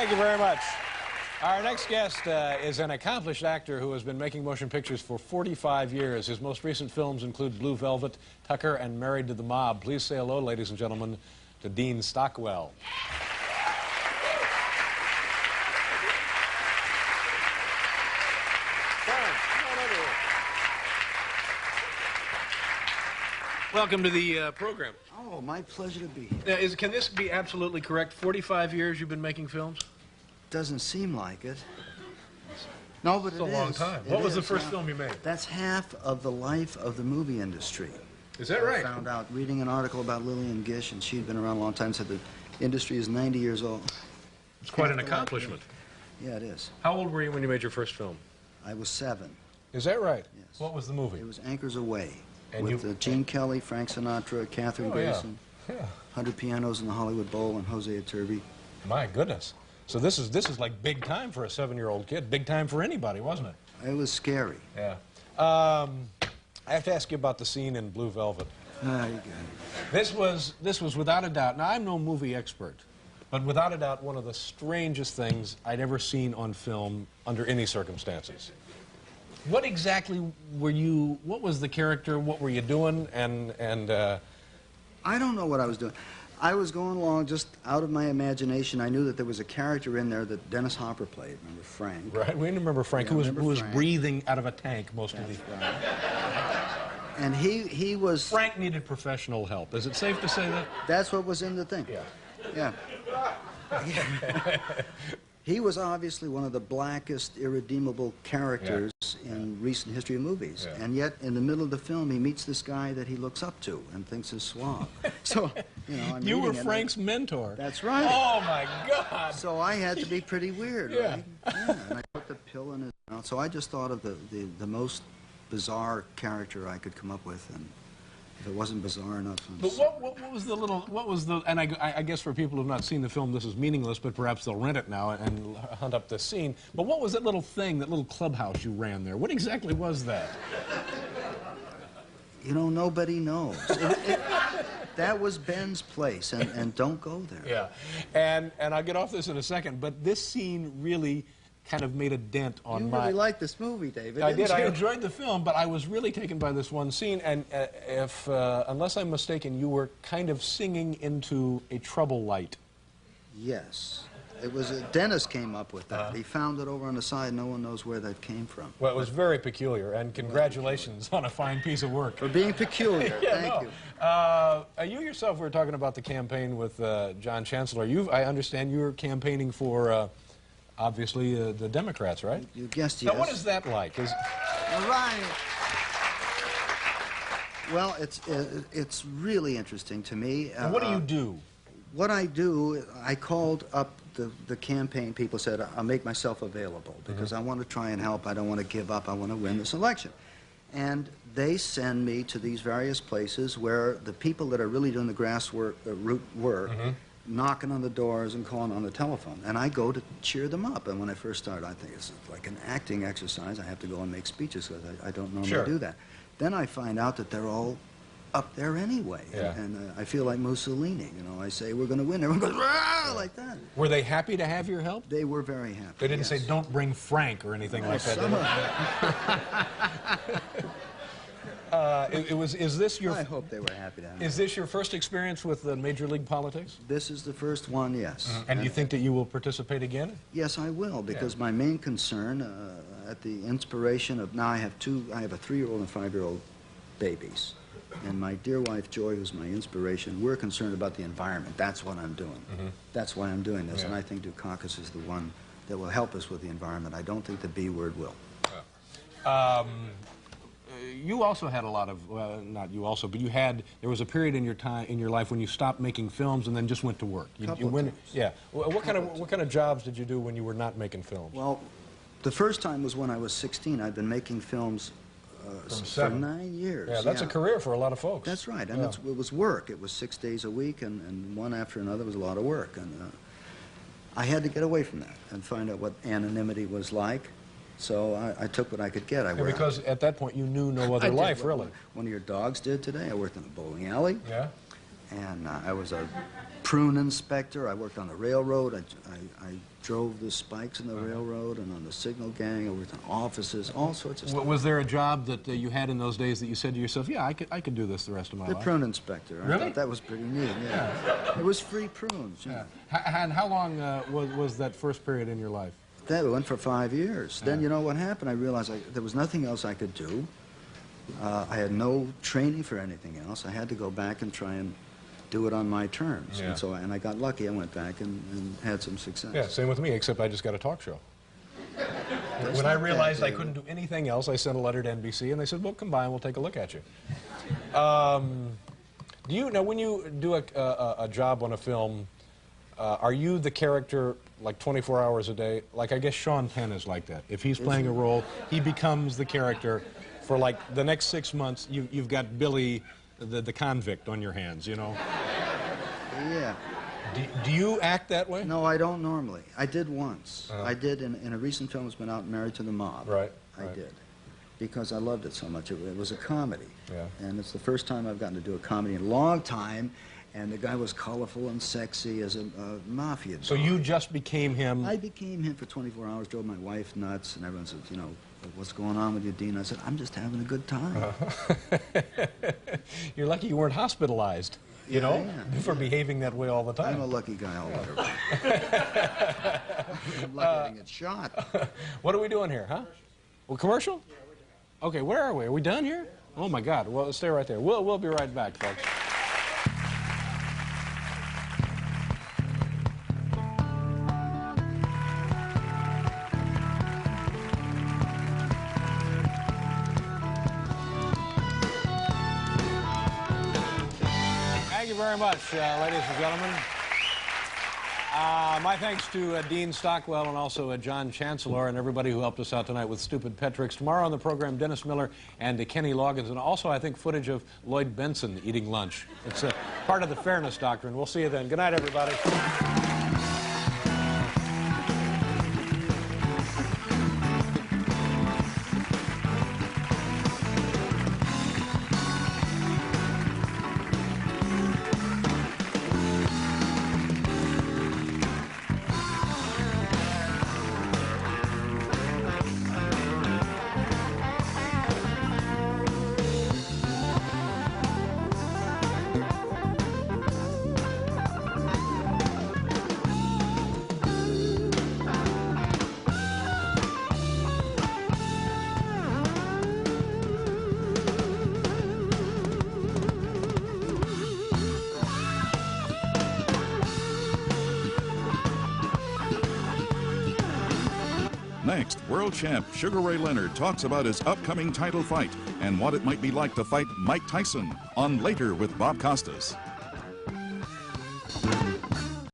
Thank you very much. Our next guest is an accomplished actor who has been making motion pictures for 45 years. His most recent films include Blue Velvet, Tucker, and Married to the Mob. Please say hello, ladies and gentlemen, to Dean Stockwell. Welcome to the program. Oh, my pleasure to be here. Now, can this be absolutely correct? 45 years you've been making films? Doesn't seem like it. No, but it's a long time. What was the first film you made? That's half of the life of the movie industry. Is that right? I found out reading an article about Lillian Gish, and she'd been around a long time, said the industry is 90 years old. It's quite an accomplishment. Yeah, it is. How old were you when you made your first film? I was 7. Is that right? Yes. What was the movie? It was Anchors Away. And with Gene Kelly, Frank Sinatra, Katherine Grayson, yeah. 100 Pianos in the Hollywood Bowl, and Jose Iturbi. My goodness. So this is like big time for a 7-year-old kid. Big time for anybody, wasn't it? It was scary. Yeah. I have to ask you about the scene in Blue Velvet. You got it. This was without a doubt. Now I'm no movie expert, but without a doubt one of the strangest things I'd ever seen on film under any circumstances. What exactly were you? What was the character? What were you doing? I don't know what I was doing. I was going along just out of my imagination. I knew that there was a character in there that Dennis Hopper played. Remember Frank? Right. We remember Frank, yeah, who was breathing out of a tank most of the. Right. And he was. Frank needed professional help. Is it safe to say that? That's what was in the thing. Yeah. Yeah. He was obviously one of the blackest, irredeemable characters in recent history of movies. Yeah. And yet, in the middle of the film, he meets this guy that he looks up to and thinks is suave. So, you were Frank's mentor. That's right. Oh, my God. So I had to be pretty weird, yeah. right? Yeah, and I put the pill in his mouth. So I just thought of the most bizarre character I could come up with, and if it wasn't bizarre enough. But what was the little, and I guess for people who have not seen the film, this is meaningless, but perhaps they'll rent it now and hunt up the scene. But what was that little thing, that little clubhouse you ran there? What exactly was that? Nobody knows. That was Ben's place, and don't go there. Yeah, and I'll get off this in a second, but this scene really kind of made a dent on You really liked this movie, David. I did. I enjoyed the film, but I was really taken by this one scene. And unless I'm mistaken, you were kind of singing into a trouble light. Yes. It was, Dennis came up with that. He found it over on the side. No one knows where that came from. Well, it was very peculiar, and congratulations on a fine piece of work. For being peculiar. Thank you. You yourself, we were talking about the campaign with John Chancellor. I understand you were campaigning for... obviously, the Democrats, right? You guessed yes. Now, what is that like? All right. Well, it's really interesting to me. And what do you do? What I do, I called up the campaign people, said, I'll make myself available because I want to try and help. I don't want to give up. I want to win this election. And they send me to these various places where the people that are really doing the grassroots root work knocking on the doors and calling on the telephone. And I go to cheer them up. And when I first started, I think it's like an acting exercise. I have to go and make speeches because I don't normally do that. Then I find out that they're all up there anyway. Yeah. And I feel like Mussolini. I say, we're going to win. Everyone goes, rah, like that. Were they happy to have your help? They were very happy. They didn't say, don't bring Frank or anything like that, did they? Is this your... I hope they were happy to have Is this your first experience with Major League politics? This is the first one, yes. And you think that you will participate again? Yes, I will, because my main concern, at the inspiration of... Now I have a 3-year-old and 5-year-old babies. And my dear wife, Joy, who's my inspiration, we're concerned about the environment. That's what I'm doing. That's why I'm doing this. And I think Dukakis is the one that will help us with the environment. I don't think the B word will. You also had a lot of, well, not you also, but there was a period in your life when you stopped making films and then just went to work. You went, yeah. What kind of jobs did you do when you were not making films? Well, the first time was when I was 16. I'd been making films for 9 years. Yeah, that's a career for a lot of folks. That's right, and it was work. It was 6 days a week, and one after another was a lot of work. And I had to get away from that and find out what anonymity was like. So I took what I could get. Because at that point you knew no other life, really. One of your dogs did today. I worked in a bowling alley. Yeah. And I was a prune inspector. I worked on the railroad. I drove the spikes in the railroad and on the signal gang. I worked in offices, all sorts of stuff. Was there a job that you had in those days that you said to yourself, yeah, I could do this the rest of my life? The prune inspector. I Really? thought that was pretty neat, yeah. It was free prunes. Yeah. And how long was that first period in your life? That went for 5 years. Then, you know what happened? I realized there was nothing else I could do. I had no training for anything else. I had to go back and try and do it on my terms. Yeah. And I got lucky. I went back and had some success. Yeah, same with me, except I just got a talk show. When I realized I couldn't do anything else, I sent a letter to NBC, and they said, well, come by and we'll take a look at you. Do you know, when you do a job on a film, are you the character like 24 hours a day? Like, I guess Sean Penn is like that. If he's playing a role, he becomes the character for like the next 6 months. You've got Billy, the convict, on your hands, you know? Yeah. Do you act that way? No, I don't normally. I did once. I did in a recent film that's been out, Married to the Mob. Right. I did. Because I loved it so much. It was a comedy. Yeah. And it's the first time I've gotten to do a comedy in a long time. And the guy was colorful and sexy as a mafia dog. So you just became him? I became him for 24 hours, drove my wife nuts, and everyone said, you know, what's going on with you, Dean? I said, I'm just having a good time. You're lucky you weren't hospitalized, you know, for behaving that way all the time. I'm a lucky guy all over. I'm lucky to get shot. What are we doing here, huh? Well, commercial? Okay, where are we? Are we done here? Oh, my God. Well, stay right there. We'll be right back, folks. Thank you very much, ladies and gentlemen. My thanks to Dean Stockwell and also John Chancellor and everybody who helped us out tonight with Stupid Pet Tricks. Tomorrow on the program, Dennis Miller and Kenny Loggins, and also, I think, footage of Lloyd Benson eating lunch. It's part of the fairness doctrine. We'll see you then. Good night, everybody. Next, world champ Sugar Ray Leonard talks about his upcoming title fight and what it might be like to fight Mike Tyson on Later with Bob Costas.